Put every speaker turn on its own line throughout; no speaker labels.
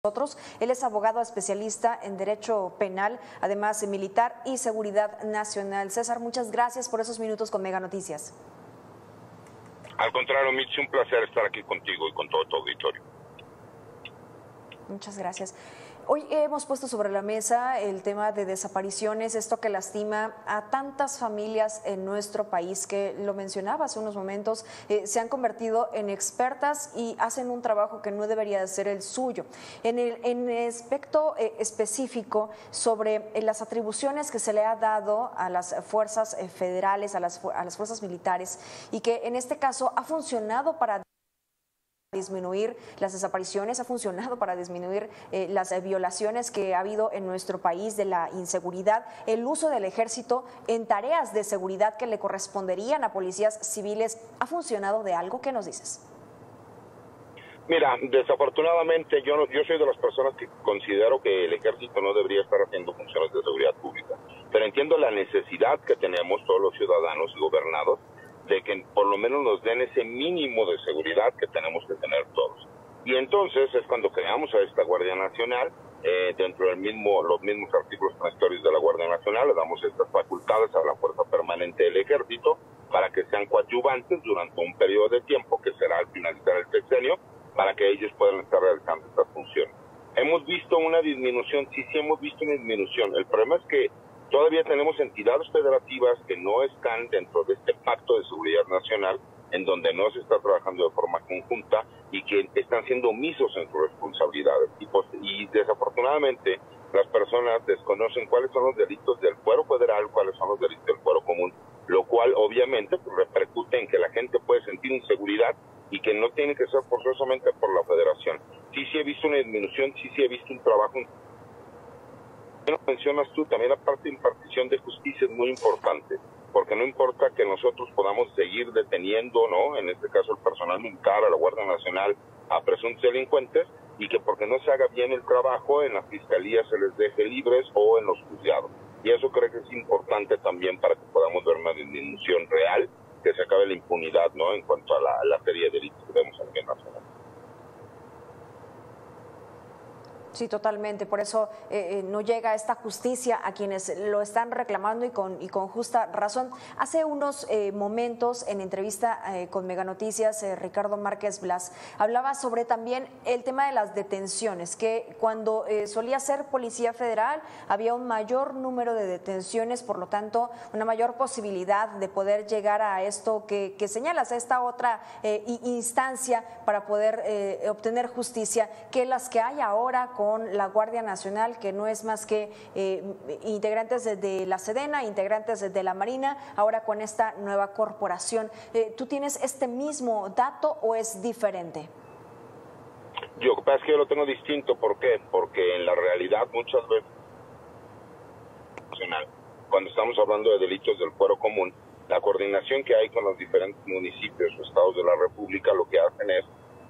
nosotros. Él es abogado especialista en Derecho Penal, además militar y seguridad nacional. César, muchas gracias por esos minutos con Mega Noticias.
Al contrario, Mitch, un placer estar aquí contigo y con todo tu auditorio.
Muchas gracias. Hoy hemos puesto sobre la mesa el tema de desapariciones, esto que lastima a tantas familias en nuestro país que, lo mencionaba hace unos momentos, se han convertido en expertas y hacen un trabajo que no debería de ser el suyo. En el aspecto específico sobre las atribuciones que se le ha dado a las fuerzas federales, a las fuerzas militares, y que en este caso ha funcionado para disminuir las desapariciones, ha funcionado para disminuir las violaciones que ha habido en nuestro país, de la inseguridad, el uso del ejército en tareas de seguridad que le corresponderían a policías civiles. ¿Ha funcionado de algo? ¿Qué nos dices?
Mira, desafortunadamente yo soy de las personas que considero que el ejército no debería estar haciendo funciones de seguridad pública, pero entiendo la necesidad que tenemos todos los ciudadanos y gobernados de que por lo menos nos den ese mínimo de seguridad que tenemos que tener todos. Y entonces es cuando creamos a esta Guardia Nacional, dentro del los mismos artículos transitorios de la Guardia Nacional, le damos estas facultades a la Fuerza Permanente del Ejército para que sean coadyuvantes durante un periodo de tiempo que será al finalizar el sexenio, para que ellos puedan estar realizando estas funciones. ¿Hemos visto una disminución? Sí, hemos visto una disminución. El problema es que todavía tenemos entidades federativas que no están dentro de este pacto de seguridad nacional, en donde no se está trabajando de forma conjunta y que están siendo omisos en sus responsabilidades. Y desafortunadamente las personas desconocen cuáles son los delitos del fuero federal, cuáles son los delitos del fuero común, lo cual obviamente repercute en que la gente puede sentir inseguridad y que no tiene que ser forzosamente por la federación. Sí he visto una disminución, sí he visto un trabajo. Mencionas tú, también la parte de impartición de justicia es muy importante, porque no importa que nosotros podamos seguir deteniendo, ¿no?, en este caso el personal militar, a la Guardia Nacional, a presuntos delincuentes, y que porque no se haga bien el trabajo, en la fiscalía se les deje libres o en los juzgados. Y eso creo que es importante también para que podamos ver una disminución real, que se acabe la impunidad, ¿no?, en cuanto a la serie de delitos que vemos a nivel nacional.
Sí, totalmente. Por eso no llega esta justicia a quienes lo están reclamando y con justa razón. Hace unos momentos, en entrevista con Mega Noticias, Ricardo Márquez Blas hablaba sobre también el tema de las detenciones, que cuando solía ser Policía Federal había un mayor número de detenciones, por lo tanto una mayor posibilidad de poder llegar a esto que señalas, a esta otra instancia para poder obtener justicia, que las que hay ahora con la Guardia Nacional, que no es más que integrantes de la Sedena, integrantes de la Marina, ahora con esta nueva corporación. ¿Tú tienes este mismo dato o es diferente?
Yo, lo que pasa es que yo lo tengo distinto. ¿Por qué? Porque en la realidad muchas veces, cuando estamos hablando de delitos del fuero común, la coordinación que hay con los diferentes municipios o estados de la República lo que hacen es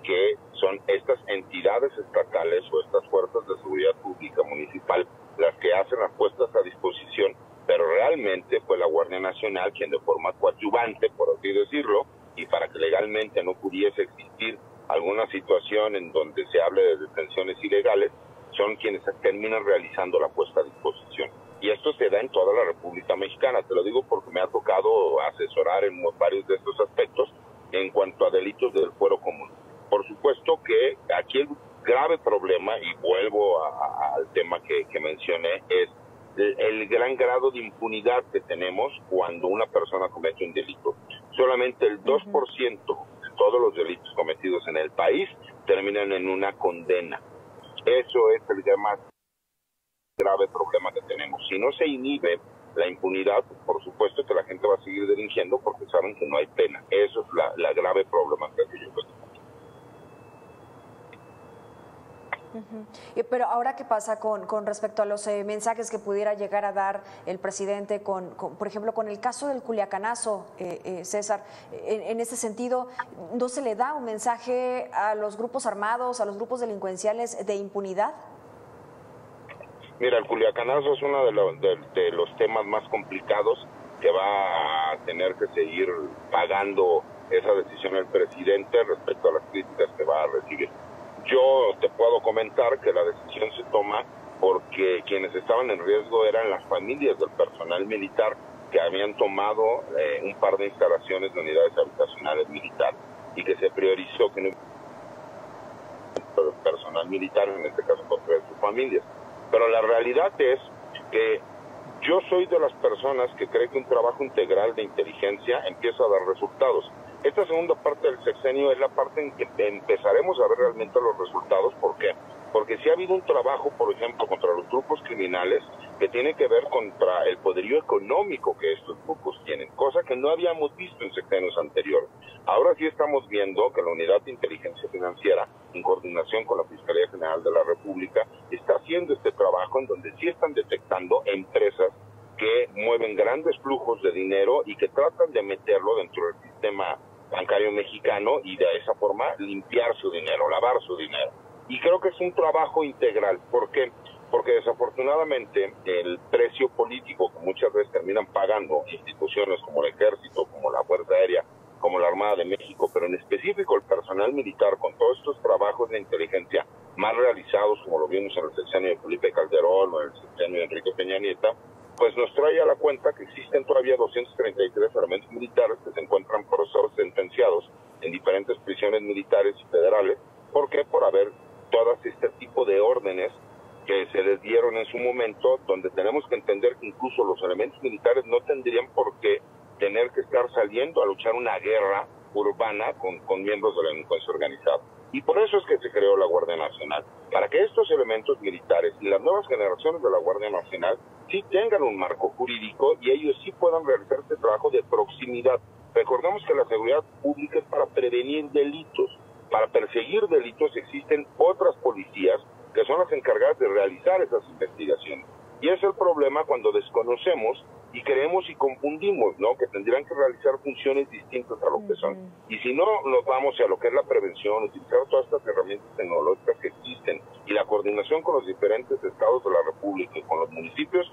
que son estas entidades estatales o estas fuerzas de seguridad pública municipal las que hacen las puestas a disposición, pero realmente fue la Guardia Nacional quien de forma coadyuvante, por así decirlo, y para que legalmente no pudiese existir alguna situación en donde se hable de detenciones ilegales, son quienes terminan realizando la puesta a disposición. Y esto se da en toda la República Mexicana, te lo digo porque me ha tocado asesorar en varios de estos aspectos en cuanto a delitos del fuero común. Por supuesto que aquí el grave problema, y vuelvo al tema que mencioné, es el gran grado de impunidad que tenemos cuando una persona comete un delito. Solamente el 2% de todos los delitos cometidos en el país terminan en una condena. Eso es el más grave problema que tenemos. Si no se inhibe la impunidad, por supuesto que la gente va a seguir delinquiendo porque saben que no hay pena. Eso es la grave problema que yo veo.
Pero ahora, ¿qué pasa con respecto a los mensajes que pudiera llegar a dar el presidente por ejemplo, con el caso del Culiacanazo, César? En ese sentido, ¿no se le da un mensaje a los grupos armados, a los grupos delincuenciales de impunidad?
Mira, el Culiacanazo es uno de los temas más complicados que va a tener que seguir pagando esa decisión el presidente respecto a las críticas que va a recibir. Yo te puedo comentar que la decisión se toma porque quienes estaban en riesgo eran las familias del personal militar que habían tomado un par de instalaciones de unidades habitacionales militares y que se priorizó que no el personal militar, en este caso por sus familias. Pero la realidad es que yo soy de las personas que cree que un trabajo integral de inteligencia empieza a dar resultados. Esta segunda parte del sexenio es la parte en que empezaremos a ver realmente los resultados. ¿Por qué? Porque sí ha habido un trabajo, por ejemplo, contra los grupos criminales que tiene que ver contra el poderío económico que estos grupos tienen, cosa que no habíamos visto en sexenios anteriores. Ahora sí estamos viendo que la Unidad de Inteligencia Financiera, en coordinación con la Fiscalía General de la República, está haciendo este trabajo en donde sí están detectando empresas que mueven grandes flujos de dinero y que tratan de meterlo dentro del sistema bancario mexicano y de esa forma limpiar su dinero, lavar su dinero. Y creo que es un trabajo integral. ¿Por qué? Porque desafortunadamente el precio político que muchas veces terminan pagando instituciones como el Ejército, como la Fuerza Aérea, como la Armada de México, pero en específico el personal militar con todos estos trabajos de inteligencia más realizados, como lo vimos en el sexenio de Felipe Calderón o en el sexenio de Enrique Peña Nieto, pues nos trae a la cuenta que existen todavía 233 elementos militares que se encuentran procesados sentenciados en diferentes prisiones militares y federales. ¿Por qué? Por haber todas este tipo de órdenes que se les dieron en su momento, donde tenemos que entender que incluso los elementos militares no tendrían por qué tener que estar saliendo a luchar una guerra urbana con miembros de la delincuencia organizada. Y por eso es que se creó la Guardia Nacional, para que estos elementos militares y las nuevas generaciones de la Guardia Nacional sí tengan un marco jurídico y ellos sí puedan realizar este trabajo de proximidad. Recordemos que la seguridad pública es para prevenir delitos. Para perseguir delitos existen otras policías que son las encargadas de realizar esas investigaciones. Y ese es el problema cuando desconocemos y creemos y confundimos, ¿no? Que tendrían que realizar funciones distintas a lo que son. Y si no nos vamos a lo que es la prevención, utilizar todas estas herramientas tecnológicas que existen y la coordinación con los diferentes estados de la República y con los municipios,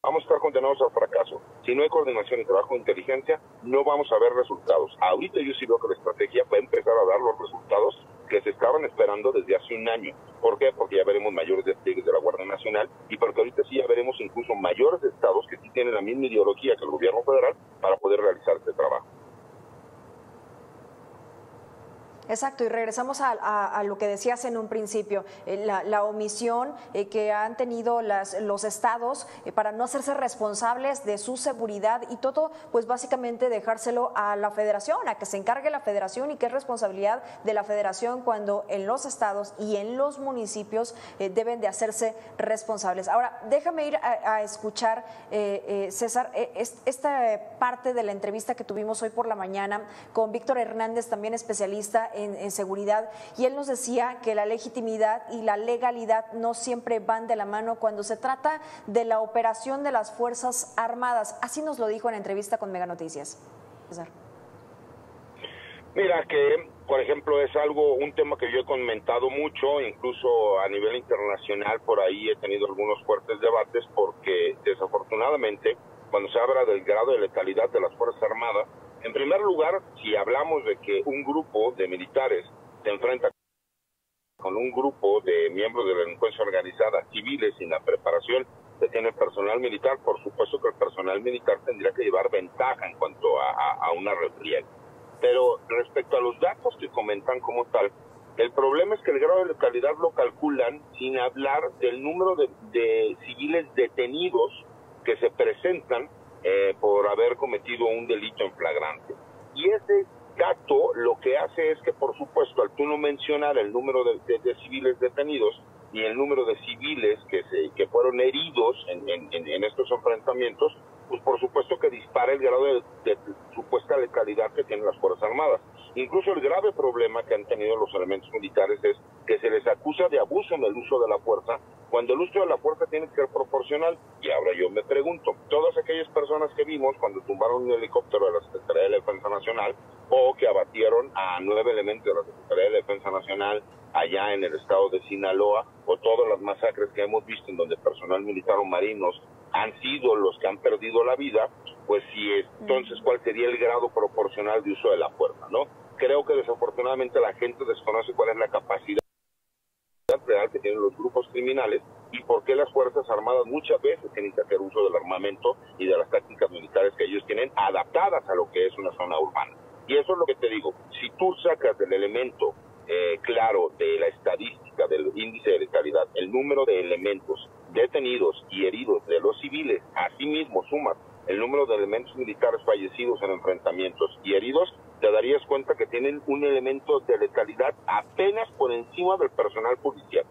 vamos a estar condenados al fracaso. Si no hay coordinación y trabajo de inteligencia, no vamos a ver resultados. Ahorita yo sí veo que la estrategia va a empezar a dar los resultados que se estaban esperando desde hace un año. ¿Por qué? Porque ya veremos mayores despliegues de la Guardia Nacional y porque ahorita sí ya veremos incluso mayores estados que sí tienen la misma ideología que el gobierno federal para poder realizar este trabajo.
Exacto, y regresamos a lo que decías en un principio, la omisión que han tenido los estados para no hacerse responsables de su seguridad y todo, pues básicamente dejárselo a la federación, a que se encargue la federación y que es responsabilidad de la federación cuando en los estados y en los municipios deben de hacerse responsables. Ahora, déjame ir a escuchar, César, esta parte de la entrevista que tuvimos hoy por la mañana con Víctor Hernández, también especialista en seguridad, y él nos decía que la legitimidad y la legalidad no siempre van de la mano cuando se trata de la operación de las Fuerzas Armadas. Así nos lo dijo en entrevista con Mega Noticias. César.
Mira que, por ejemplo, es un tema que yo he comentado mucho, incluso a nivel internacional, por ahí he tenido algunos fuertes debates, porque desafortunadamente, cuando se habla del grado de letalidad de las Fuerzas Armadas, en primer lugar, si hablamos de que un grupo de militares se enfrenta con un grupo de miembros de la delincuencia organizada, civiles, sin la preparación que tiene el personal militar, por supuesto que el personal militar tendría que llevar ventaja en cuanto a una refriega. Pero respecto a los datos que comentan como tal, el problema es que el grado de letalidad lo calculan sin hablar del número de civiles detenidos que se presentan por haber cometido un delito en flagrante. Y ese dato lo que hace es que, por supuesto, al tú no mencionar el número de civiles detenidos y el número de civiles que fueron heridos en estos enfrentamientos, pues por supuesto que dispara el grado de supuesta letalidad que tienen las Fuerzas Armadas. Incluso el grave problema que han tenido los elementos militares es que se les acusa de abuso en el uso de la fuerza, cuando el uso de la fuerza tiene que ser proporcional. Y ahora yo me pregunto, todas aquellas personas que vimos cuando tumbaron un helicóptero de la Secretaría de Defensa Nacional o que abatieron a 9 elementos de la Secretaría de Defensa Nacional allá en el estado de Sinaloa, o todas las masacres que hemos visto en donde personal militar o marinos han sido los que han perdido la vida, pues si entonces cuál sería el grado proporcional de uso de la fuerza, ¿no? creo que desafortunadamente la gente desconoce cuál es la capacidad real que tienen los grupos criminales y por qué las Fuerzas Armadas muchas veces tienen que hacer uso del armamento y de las tácticas militares que ellos tienen adaptadas a lo que es una zona urbana. Y eso es lo que te digo, si tú sacas del elemento claro de la estadística del índice de letalidad, el número de elementos detenidos y heridos de los civiles, asimismo sumas el número de elementos militares fallecidos en enfrentamientos y heridos, te darías cuenta que tienen un elemento de letalidad apenas por encima del personal policial.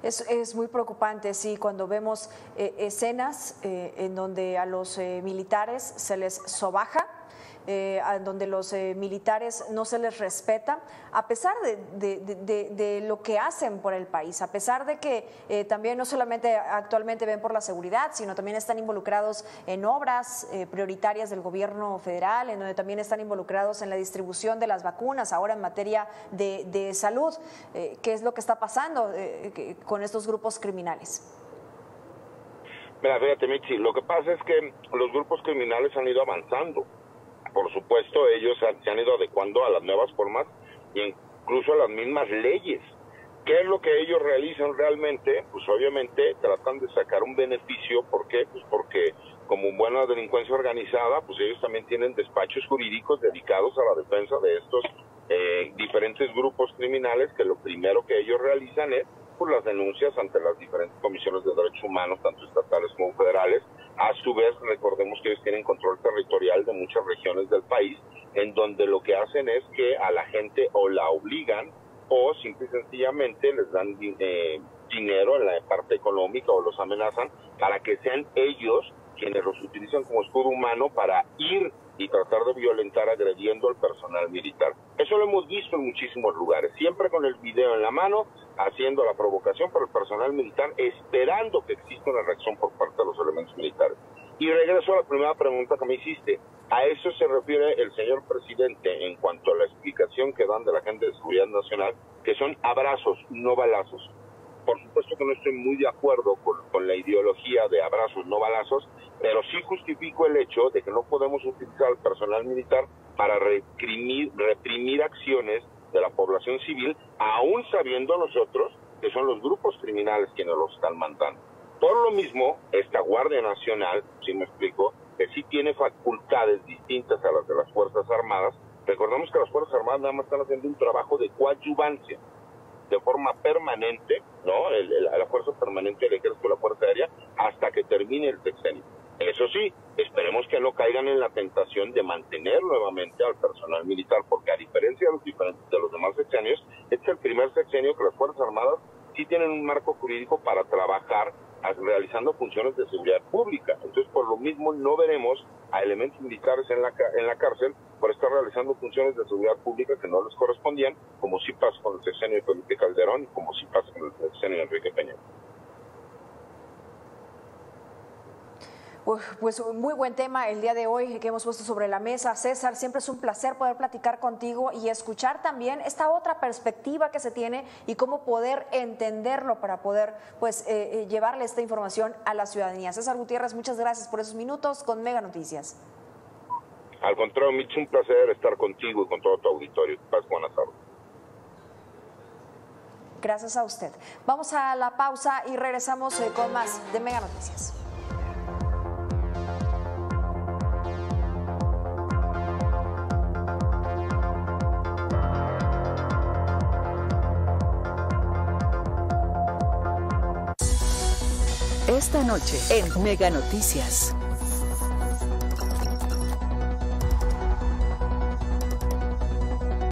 Es muy preocupante, sí, cuando vemos escenas en donde a los militares se les sobaja, donde los militares no se les respeta, a pesar de lo que hacen por el país, a pesar de que también no solamente actualmente ven por la seguridad, sino también están involucrados en obras prioritarias del gobierno federal, en donde también están involucrados en la distribución de las vacunas, ahora en materia de salud. ¿Qué es lo que está pasando con estos grupos criminales?
Mira, fíjate, Michi, lo que pasa es que los grupos criminales han ido avanzando. Por supuesto, ellos se han ido adecuando a las nuevas formas e incluso a las mismas leyes. ¿Qué es lo que ellos realizan realmente? Pues obviamente tratan de sacar un beneficio. ¿Por qué? Pues porque como buena delincuencia organizada, pues ellos también tienen despachos jurídicos dedicados a la defensa de estos diferentes grupos criminales, que lo primero que ellos realizan es pues las denuncias ante las diferentes comisiones de derechos humanos, tanto estatales como federales. A su vez, recordemos que ellos tienen control territorial de muchas regiones del país, en donde lo que hacen es que a la gente o la obligan o simple y sencillamente les dan dinero en la parte económica o los amenazan para que sean ellos quienes los utilizan como escudo humano para ir y tratar de violentar agrediendo al personal militar. Eso lo hemos visto en muchísimos lugares, siempre con el video en la mano, haciendo la provocación para el personal militar, esperando que exista una reacción por parte de los elementos militares. Y regreso a la primera pregunta que me hiciste. A eso se refiere el señor presidente en cuanto a la explicación que dan de la Agenda de Seguridad Nacional, que son abrazos, no balazos. Por supuesto que no estoy muy de acuerdo con la ideología de abrazos, no balazos, pero sí justifico el hecho de que no podemos utilizar al personal militar para reprimir acciones de la población civil, aún sabiendo nosotros que son los grupos criminales quienes los están mandando. Por lo mismo, esta Guardia Nacional, si me explico, que sí tiene facultades distintas a las de las Fuerzas Armadas. Recordemos que las Fuerzas Armadas nada más están haciendo un trabajo de coadyuvancia, de forma permanente, ¿no? La fuerza permanente del Ejército de la Fuerza Aérea hasta que termine el sexenio. Eso sí, esperemos que no caigan en la tentación de mantener nuevamente al personal militar, porque a diferencia de los demás sexenios, este es el primer sexenio que las Fuerzas Armadas sí tienen un marco jurídico para trabajar realizando funciones de seguridad pública. Entonces, por lo mismo, no veremos a elementos militares en la cárcel por estar realizando funciones de seguridad pública que no les correspondían, como sí pasa con el sexenio de Felipe Calderón y como sí pasa con el sexenio de Enrique Peña.
Pues muy buen tema el día de hoy que hemos puesto sobre la mesa. César, siempre es un placer poder platicar contigo y escuchar también esta otra perspectiva que se tiene y cómo poder entenderlo para poder llevarle esta información a la ciudadanía. César Gutiérrez, muchas gracias por esos minutos con Mega Noticias.
Al contrario, Mitch, un placer estar contigo y con todo tu auditorio. Paz, buenas tardes.
Gracias a usted. Vamos a la pausa y regresamos con más de Mega Noticias.
Esta noche en Mega Noticias.